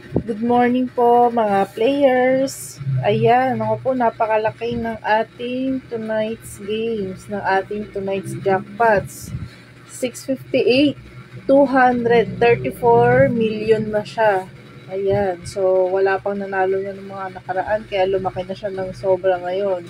Good morning po mga players. Ayan, ako po napakalaki ng ating tonight's games, ng ating tonight's jackpots. 658, 234 million na siya. Ayan, so wala pang nanalo yan ng mga nakaraan kaya lumaki na siya ng sobra ngayon.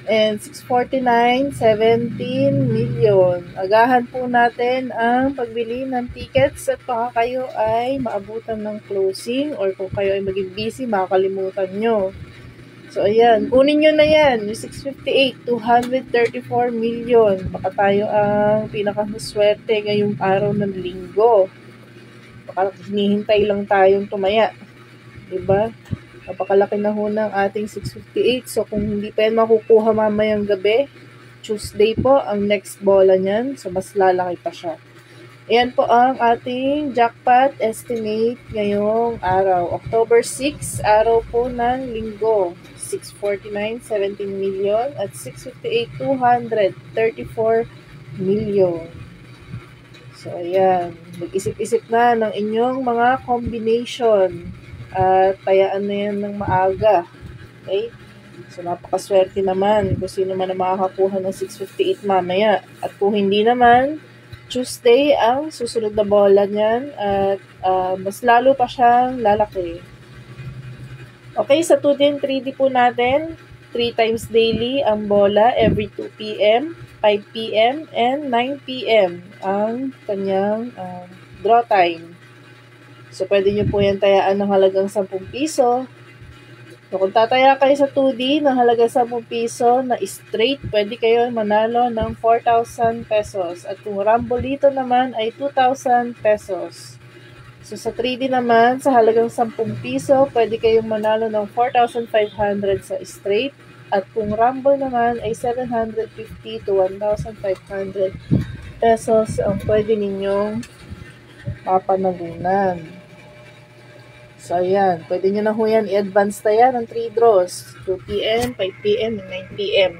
And 649, 17 million. Agahan po natin ang pagbili ng tickets at baka kayo ay maabutan ng closing or kung kayo ay maging busy, makakalimutan nyo. So, ayan. Kunin nyo na yan. Yung 658, 234 million. Baka tayo ang pinakamaswerte ngayong araw ng linggo. Baka hinihintay lang tayong tumaya. Diba? Napakalaki na ho ng ating 658. So, kung hindi pa yan makukuha mamayang gabi, Tuesday po, ang next bola niyan. So, mas lalaki pa siya. Ayan po ang ating jackpot estimate ngayong araw. October 6, araw po ng linggo. 649, 17 million at 658, 234 million. So, ayan. Mag-isip-isip na ng inyong mga combination. At tayaan na yan ng maaga. Okay? So, napakaswerte naman kung sino man ang makakakuha ng 658 mamaya. At kung hindi naman, Tuesday ang susunod na bola niyan at mas lalo pa siyang lalaki. Okay, sa 2D and 3D po natin, 3 times daily ang bola every 2 p.m., 5 p.m., and 9 p.m. ang kanyang draw time. So, pwede nyo po yan tayaan ng halagang 10 piso. So, kung tataya kayo sa 2D ng halagang 10 piso na straight, pwede kayo manalo ng 4,000 pesos. At kung rambolito naman ay 2,000 pesos. So, sa 3D naman, sa halagang 10 piso, pwede kayong manalo ng 4,500 sa straight. At kung rumble naman ay 750 to 1,500 pesos ang pwede ninyong mapanalunan. So, ayan. Pwede nyo na ho yan i-advance na yan ng 3 draws. 2 p.m., 5 p.m., and 9 p.m.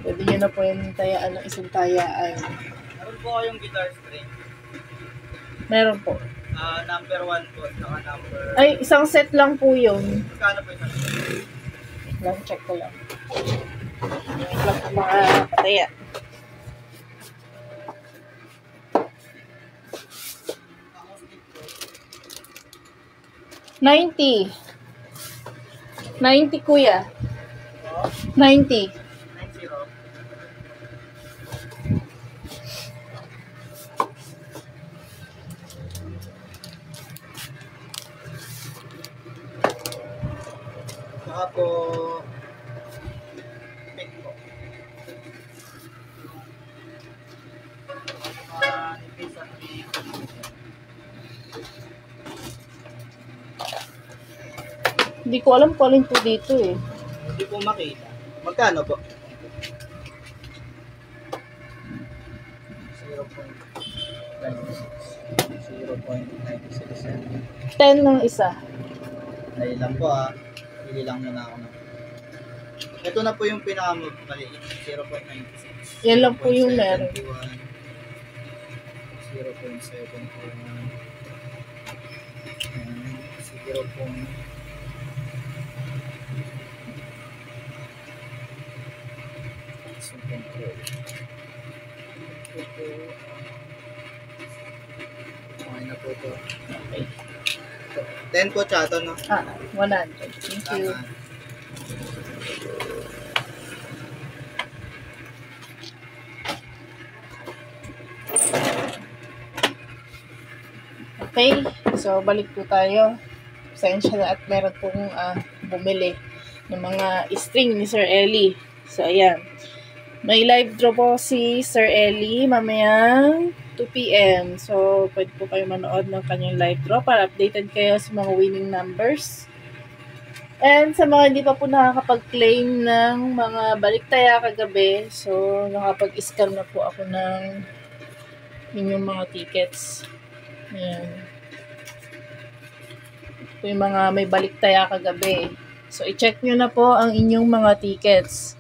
Pwede nyo na po yan tayaan ng isang tayaan. Meron po kayong guitar string? Meron po. Number 1 po, saka number... Ay, isang set lang po yun. Kano po isang set? Lang, check ko lang. Yung lang po mga pataya. $90 kuya. 90. 90. Saka po... pick po. Nipis at pick. Hindi ko alam kung alin po dito eh. Hindi po makita. Magkano po? 0.96. 10 ng isa. Dahil lang po Pili lang muna ako na. Ito na po yung pinakamaliit. 0.96. Yan lang po yung meron. 0.741. 0. Control. Okay na po ito. Okay. 10 po chato, no? 100. Thank you. Okay. So, balik po tayo. Pasensya na at meron pong bumili ng mga string ni Sir Ellie. So, ayan. May live draw po si Sir Ellie mamayang 2 p.m. So, pwede po kayo manood ng kanyang live draw para updated kayo sa mga winning numbers. And sa mga hindi pa po nakakapag-claim ng mga baliktaya kagabi, so nakapag-scan na po ako ng inyong mga tickets. Ayan. Ito yung mga may baliktaya kagabi. So, i-check nyo na po ang inyong mga tickets.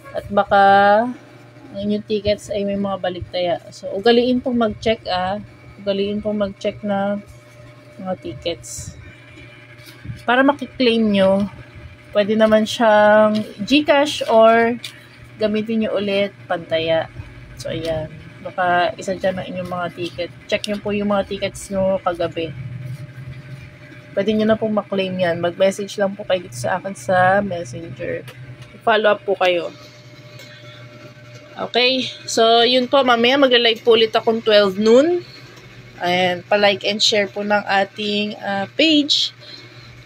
At baka ang inyong tickets ay may mga baliktaya. So, ugaliin pong mag-check Ugaliin pong mag-check na mga tickets. Para makiklaim nyo, pwede naman siyang GCash or gamitin nyo ulit Pantaya. So, ayan. Baka isa dyan ang inyong mga ticket. Check nyo po yung mga tickets nyo kagabi. Pwede nyo na pong maklaim yan. Mag-message lang po kayo dito sa akin sa Messenger. Follow up po kayo. Okay. So, yun po. Mamaya magla-live po ulit akong 12 noon. Ayan. Pa-like and share po ng ating page.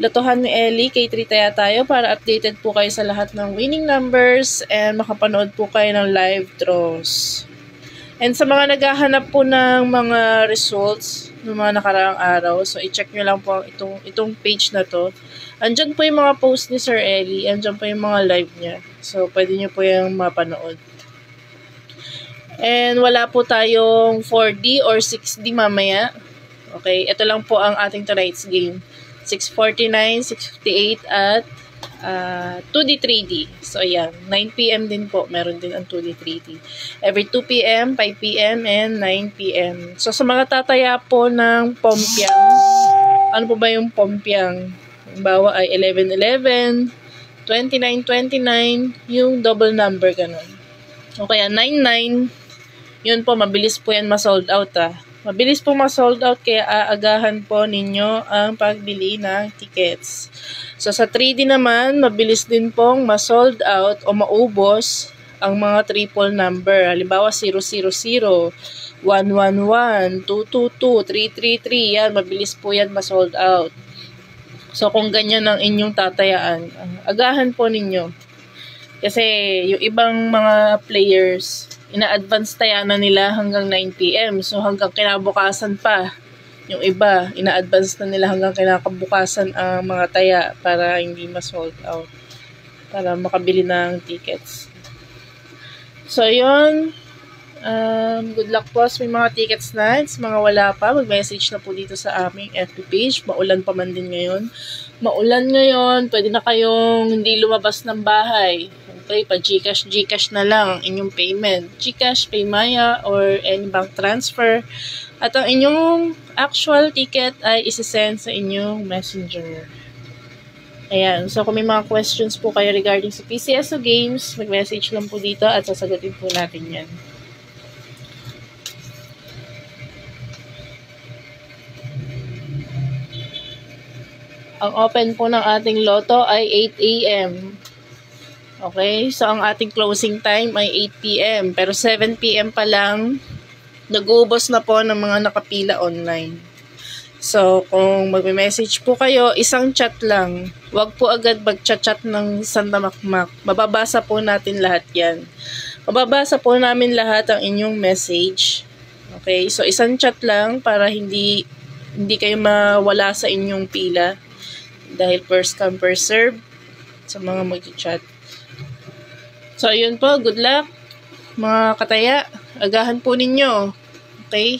Lotohan ni Ellie, K3 tayo para updated po kayo sa lahat ng winning numbers and makapanood po kayo ng live draws. And sa mga naghahanap po ng mga results ng mga nakaraang araw, so i-check nyo lang po itong page na to. Andyan po yung mga post ni Sir Ellie, andyan po yung mga live niya. So pwede nyo po yung mapanood. And wala po tayong 4D or 6D mamaya. Okay, ito lang po ang ating tonight's game. 649, 658 at 2D, 3D. So, ayan. 9 p.m. din po. Meron din ang 2D, 3D. Every 2 p.m., 5 p.m., and 9 p.m. So, sa mga tataya po ng Pompiang, ano po ba yung Pompiang? Bawa ay 11-11, 29-29, yung double number, ganun. O kaya 9-9, yun po, mabilis po yan ma-sold out, Mabilis po ma-sold out kaya aagahan po ninyo ang pagbili ng tickets. So sa 3D naman, mabilis din pong ma-sold out o maubos ang mga triple number. Halimbawa 000, 111, 222, 333. Yan, mabilis po yan ma-sold out. So kung ganyan ang inyong tatayaan, agahan po ninyo. Kasi yung ibang mga players, ina-advance tayanan nila hanggang 9 p.m. So hanggang kinabukasan pa. Yung iba, ina-advance na nila hanggang kinakabukasan ang mga taya para hindi ma-sold out. Para makabili ng tickets. So yun. Good luck po sa mga tickets na. Mga wala pa, mag-message na po dito sa aming FB page. Maulan pa man din ngayon. Maulan ngayon, pwede na kayong hindi lumabas ng bahay. Okay, pa-GCash na lang ang inyong payment. GCash, Paymaya, or any bank transfer. At ang inyong actual ticket ay isi-send sa inyong messenger. Ayan. So, kung may mga questions po kayo regarding sa PCSO games, mag-message lang po dito at sasagutin po natin yan. Ang open po ng ating loto ay 8 a.m. Okay? So, ang ating closing time ay 8 p.m. Pero 7 p.m. pa lang, nag-uubos na po ng mga nakapila online. So, kung mag-message po kayo, isang chat lang. Huwag po agad mag-chat ng sandamakmak. Mababasa po natin lahat yan. Mababasa po namin lahat ang inyong message. Okay? So, isang chat lang para hindi kayo mawala sa inyong pila. Dahil first come, first serve sa mga mag-chat. So, yun po. Good luck, mga kataya. Agahan po ninyo. Okay?